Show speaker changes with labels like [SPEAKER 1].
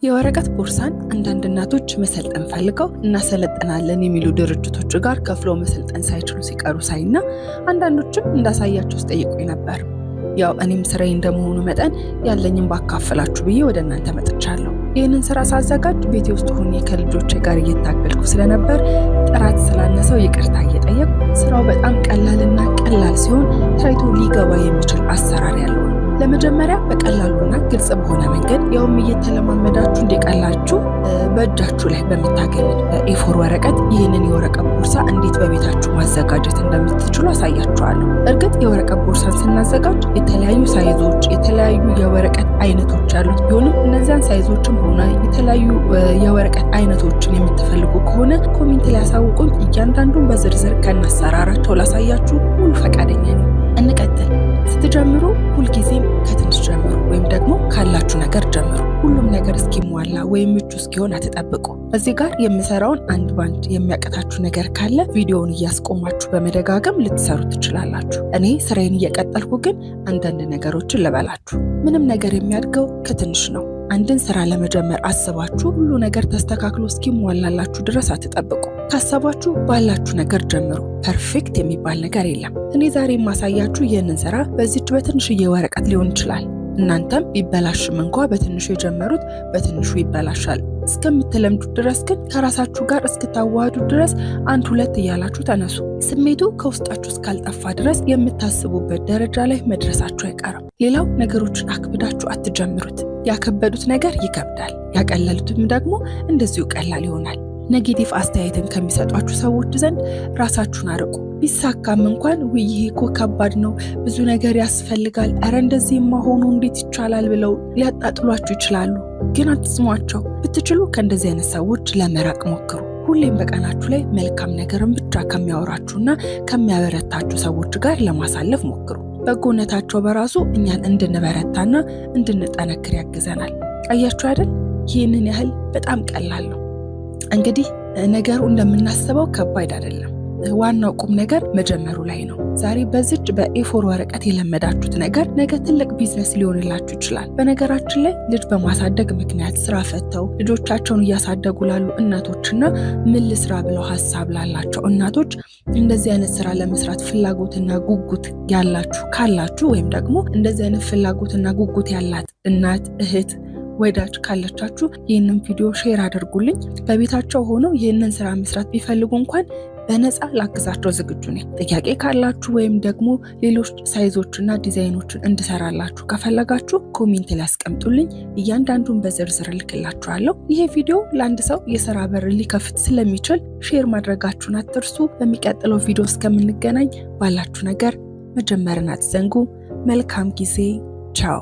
[SPEAKER 1] የወረቀት ቦርሳን አንዳንድ እናቶች መሰልጠን ፈልገው እናሰለጥናለን የሚሉ ድርጅቶች ጋር ከፍለው መሰልጠን ሳይችሉ ሲቀሩ ሳይና አንዳንዶችም እንዳሳያቸው ጠይቁኝ ነበር። ያው እኔም ስራዬ እንደመሆኑ መጠን ያለኝን ባካፈላችሁ ብዬ ወደ እናንተ መጥቻለሁ። ይህንን ስራ ሳዘጋጅ ቤቴ ውስጥ ሆኜ ከልጆቼ ጋር እየታገልኩ ስለነበር ጥራት ስላነሰው ይቅርታ እየጠየቁ ስራው በጣም ቀላልና ቀላል ሲሆን ታይቶ ሊገባ የሚችል አሰራር ያለው ነው። ለመጀመሪያ በቀላሉና ግልጽ በሆነ መንገድ ያውም እየተለማመዳችሁ እንዲቀላችሁ በእጃችሁ ላይ በምታገኙት በኤ4 ወረቀት ይህንን የወረቀት ቦርሳ እንዴት በቤታችሁ ማዘጋጀት እንደምትችሉ አሳያችኋለሁ። እርግጥ የወረቀት ቦርሳን ስናዘጋጅ የተለያዩ ሳይዞች፣ የተለያዩ የወረቀት አይነቶች ያሉት ቢሆንም እነዚያን ሳይዞችም ሆነ የተለያዩ የወረቀት አይነቶችን የምትፈልጉ ከሆነ ኮሜንት ላይ ያሳውቁኝ። እያንዳንዱን በዝርዝር ከነአሰራራቸው ላሳያችሁ ሙሉ ፈቃደኛ ነኝ። እንቀጥል። ስትጀምሩ ሁልጊዜም ከትንሽ ጀምሩ፣ ወይም ደግሞ ካላችሁ ነገር ጀምሩ። ሁሉም ነገር እስኪሟላ ወይም ምቹ እስኪሆን አትጠብቁ። እዚህ ጋር የምሰራውን አንድ ባንድ የሚያቀታችሁ ነገር ካለ ቪዲዮውን እያስቆማችሁ በመደጋገም ልትሰሩ ትችላላችሁ። እኔ ስራዬን እየቀጠልኩ ግን አንዳንድ ነገሮችን ልበላችሁ። ምንም ነገር የሚያድገው ከትንሽ ነው። አንድን ስራ ለመጀመር አስባችሁ ሁሉ ነገር ተስተካክሎ እስኪሟላላችሁ ድረስ አትጠብቁ። ካሰባችሁ ባላችሁ ነገር ጀምሩ። ፐርፌክት የሚባል ነገር የለም። እኔ ዛሬ የማሳያችሁ ይህንን ስራ በዚች በትንሽዬ ወረቀት ሊሆን ይችላል። እናንተም ቢበላሽም እንኳ በትንሹ የጀመሩት በትንሹ ይበላሻል። እስከምትለምዱት ድረስ ግን ከራሳችሁ ጋር እስክታዋህዱ ድረስ አንድ ሁለት እያላችሁ ተነሱ። ስሜቱ ከውስጣችሁ እስካልጠፋ ድረስ የምታስቡበት ደረጃ ላይ መድረሳችሁ አይቀርም። ሌላው ነገሮችን አክብዳችሁ አትጀምሩት። ያከበዱት ነገር ይከብዳል፣ ያቀለሉትም ደግሞ እንደዚሁ ቀላል ይሆናል። ኔጌቲቭ አስተያየትን ከሚሰጧችሁ ሰዎች ዘንድ ራሳችሁን አርቁ። ቢሳካም እንኳን ይሄ እኮ ከባድ ነው፣ ብዙ ነገር ያስፈልጋል፣ እረ እንደዚህማ ሆኖ እንዴት ይቻላል ብለው ሊያጣጥሏችሁ ይችላሉ። ግን አትስሟቸው። ብትችሉ ከእንደዚህ አይነት ሰዎች ለመራቅ ሞክሩ። ሁሌም በቀናችሁ ላይ መልካም ነገርን ብቻ ከሚያወራችሁና ከሚያበረታችሁ ሰዎች ጋር ለማሳለፍ ሞክሩ። በጎነታቸው በራሱ እኛን እንድንበረታና እንድንጠነክር ያግዘናል። አያችሁ አይደል? ይህንን ያህል በጣም ቀላል ነው። እንግዲህ ነገሩ እንደምናስበው ከባድ አይደለም። ዋናው ቁም ነገር መጀመሩ ላይ ነው። ዛሬ በዚች በኤ4 ወረቀት የለመዳችሁት ነገር ነገ ትልቅ ቢዝነስ ሊሆንላችሁ ይችላል። በነገራችን ላይ ልጅ በማሳደግ ምክንያት ስራ ፈተው ልጆቻቸውን እያሳደጉ ላሉ እናቶችና ምን ልስራ ብለው ሀሳብ ላላቸው እናቶች እንደዚህ አይነት ስራ ለመስራት ፍላጎትና ጉጉት ያላችሁ ካላችሁ፣ ወይም ደግሞ እንደዚህ አይነት ፍላጎትና ጉጉት ያላት እናት፣ እህት፣ ወዳጅ ካለቻችሁ ይህንን ቪዲዮ ሼር አድርጉልኝ። በቤታቸው ሆነው ይህንን ስራ መስራት ቢፈልጉ እንኳን በነፃ ላግዛቸው ዝግጁ ነኝ። ጥያቄ ካላችሁ ወይም ደግሞ ሌሎች ሳይዞችና ዲዛይኖችን እንድሰራላችሁ ከፈለጋችሁ ኮሜንት ላይ አስቀምጡልኝ። እያንዳንዱን በዝርዝር ልክላችኋለሁ። ይሄ ቪዲዮ ለአንድ ሰው የስራ በር ሊከፍት ስለሚችል ሼር ማድረጋችሁን አትርሱ። በሚቀጥለው ቪዲዮ እስከምንገናኝ ባላችሁ ነገር መጀመርን አትዘንጉ። መልካም ጊዜ። ቻው።